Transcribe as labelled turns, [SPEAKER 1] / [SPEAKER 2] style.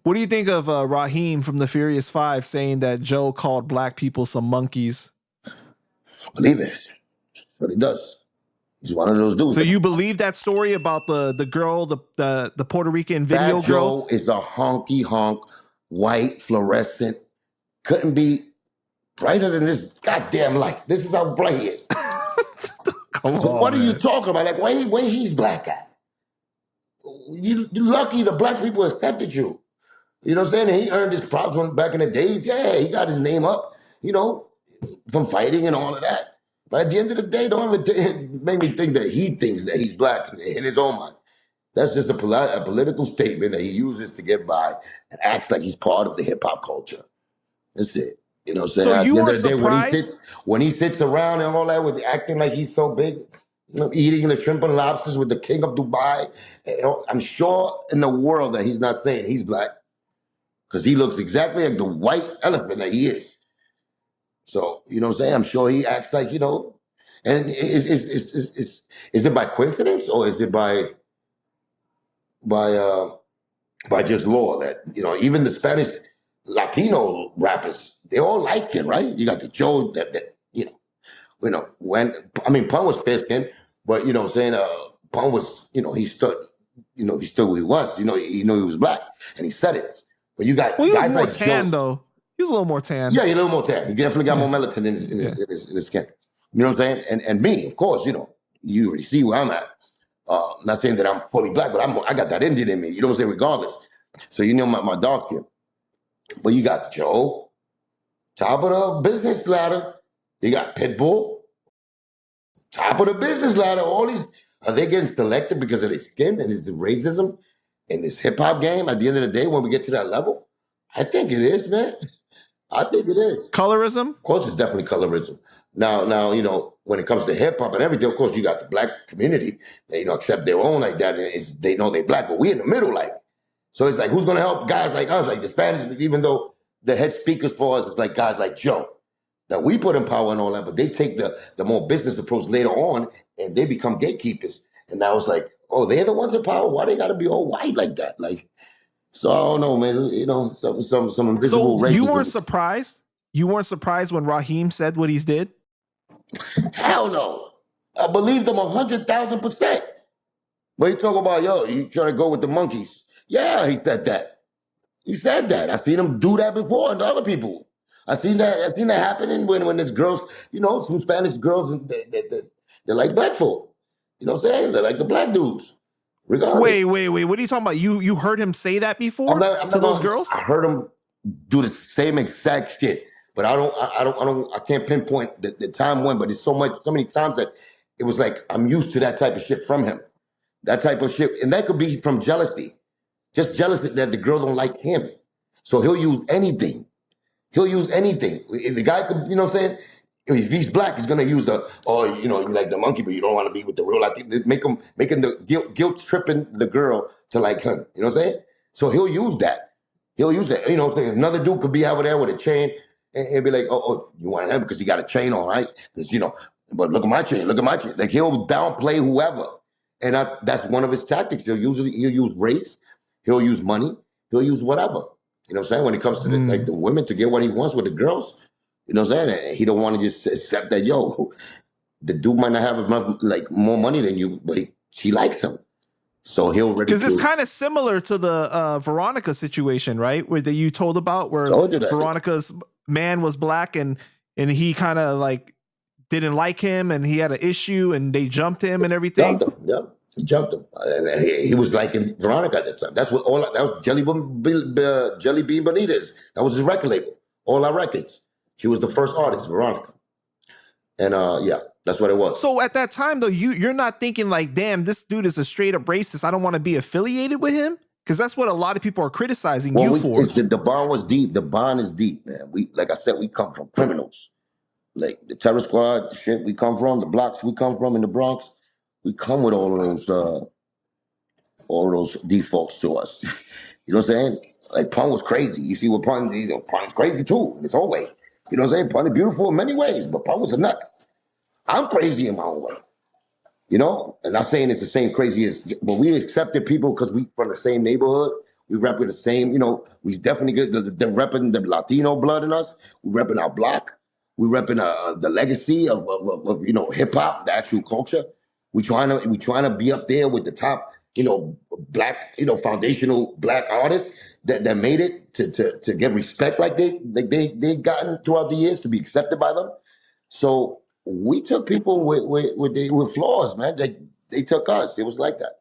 [SPEAKER 1] What do you think of Rahiem from the Furious Five saying that Joe called black people some monkeys?
[SPEAKER 2] Believe it. But he does. He's one of those dudes.
[SPEAKER 1] So you believe that story about the girl, the Puerto Rican video
[SPEAKER 2] Fat
[SPEAKER 1] girl?
[SPEAKER 2] Joe is a honky honk, white, fluorescent. Couldn't be brighter than this goddamn light. This is how bright he is.
[SPEAKER 1] Come
[SPEAKER 2] So
[SPEAKER 1] on,
[SPEAKER 2] what are you
[SPEAKER 1] man.
[SPEAKER 2] talking about? Like, when he's black at? You're lucky the black people accepted you. You know what I'm saying? And he earned his props back in the days. Yeah, he got his name up, from fighting and all of that. But at the end of the day, don't even make me think that he thinks that he's black in his own mind. That's just a political statement that he uses to get by and acts like he's part of the hip hop culture. That's it. You know what I'm saying?
[SPEAKER 1] So
[SPEAKER 2] At
[SPEAKER 1] you
[SPEAKER 2] the end
[SPEAKER 1] weren't
[SPEAKER 2] of the day,
[SPEAKER 1] surprised?
[SPEAKER 2] when he sits around and all that with acting like he's so big, eating the shrimp and lobsters with the king of Dubai, I'm sure in the world that he's not saying he's black because he looks exactly like the white elephant that he is. So, you know what I'm saying? I'm sure he acts like, and is it by coincidence or is it by by just law that, even the Spanish Latino rappers, they all like him, right? You got the Joe when, I mean, Pun was fair skinned, but, what I'm saying, Pun was, he stood who he was, he knew he was black and he said it. But you got
[SPEAKER 1] Well, he was
[SPEAKER 2] guys
[SPEAKER 1] more
[SPEAKER 2] like
[SPEAKER 1] tan,
[SPEAKER 2] Joe.
[SPEAKER 1] though. He was a little more tan.
[SPEAKER 2] Yeah, he's a little more tan. He definitely got
[SPEAKER 1] Yeah.
[SPEAKER 2] more melatonin in his skin. You know what I'm saying? And me, of course, you already see where I'm at. Not saying that I'm fully black, but I got that Indian in me. You know what I'm saying? Regardless. So my dark skin. But you got Joe, top of the business ladder. You got Pitbull, top of the business ladder. All these, are they getting selected because of their skin and his racism in this hip hop game? At the end of the day, when we get to that level, I think it is, man. I think it is.
[SPEAKER 1] Colorism?
[SPEAKER 2] Of course, it's definitely colorism. Now, when it comes to hip hop and everything, of course, you got the black community, they, accept their own like that, and they know they're black, but we in the middle, like. So it's like, who's going to help guys like us, like the Spanish, even though the head speakers for us is like guys like Joe, that we put in power and all that, but they take the more business approach later on, and they become gatekeepers. And now it's like, oh, they're the ones in power? Why they got to be all white like that? Like, so I don't know, man. Some invisible
[SPEAKER 1] So
[SPEAKER 2] racism.
[SPEAKER 1] you weren't surprised? You weren't surprised when Rahiem said what he did?
[SPEAKER 2] Hell no. I believe them 100,000%. But he talk about, you trying to go with the monkeys. Yeah, he said that. He said that. I seen him do that before and to other people. I seen that happening when there's girls, some Spanish girls they like black folk. You know what I'm saying? They like the black dudes. Regardless.
[SPEAKER 1] Wait. What are you talking about? You heard him say that before
[SPEAKER 2] I'm not
[SPEAKER 1] those
[SPEAKER 2] gonna,
[SPEAKER 1] girls?
[SPEAKER 2] I heard him do the same exact shit. But I can't pinpoint the time when, but it's so many times that it was like I'm used to that type of shit from him. That type of shit. And that could be from jealousy. Just jealousy that the girl don't like him. So he'll use anything. If the guy could, you know what I'm saying? If he's black, he's gonna use you like the monkey, but you don't want to be with the real life. Making the guilt tripping the girl to like him. You know what I'm saying? So he'll use that. You know what I'm saying? Another dude could be over there with a chain and he'll be like, oh, you want him because he got a chain on, right? Because, but look at my chain. Like he'll downplay whoever. And that's one of his tactics. He'll use race. He'll use money. He'll use whatever. You know what I'm saying? When it comes to the women to get what he wants with the girls, you know what I'm saying? And he don't want to just accept that, the dude might not have enough, like more money than you, but she likes him. So he'll
[SPEAKER 1] because it's kind of similar to the Veronica situation, right? Where you told about where Veronica's man was black and he kind of like didn't like him and he had an issue and they jumped him and everything.
[SPEAKER 2] Jumped him, yeah. He jumped him. He was liking Veronica at that time. That was Jelly Bean Benitez. That was his record label. All our records. She was the first artist, Veronica. And yeah, that's what it was.
[SPEAKER 1] So at that time though, you're not thinking like, damn, this dude is a straight up racist. I don't want to be affiliated with him. Because that's what a lot of people are criticizing you for.
[SPEAKER 2] The bond was deep. The bond is deep, man. Like I said, we come from criminals. Like the terror squad, the shit we come from, the blocks we come from in the Bronx, we come with all of those defaults to us. You know what I'm saying? Like Pun was crazy. You see what Pun, Pun's crazy too in his own way. You know what I'm saying? Pun is beautiful in many ways, but Pun was a nut. I'm crazy in my own way. You know, and not saying it's the same crazy as, but we accepted people because we from the same neighborhood. We rep with the same, you know, we definitely get the repping the Latino blood in us. We repping our block. We repping the legacy of you know, hip hop, the actual culture. We trying to be up there with the top, you know, black, you know, foundational black artists that made it to get respect like they gotten throughout the years, to be accepted by them. So we took people with flaws, man. They took us. It was like that.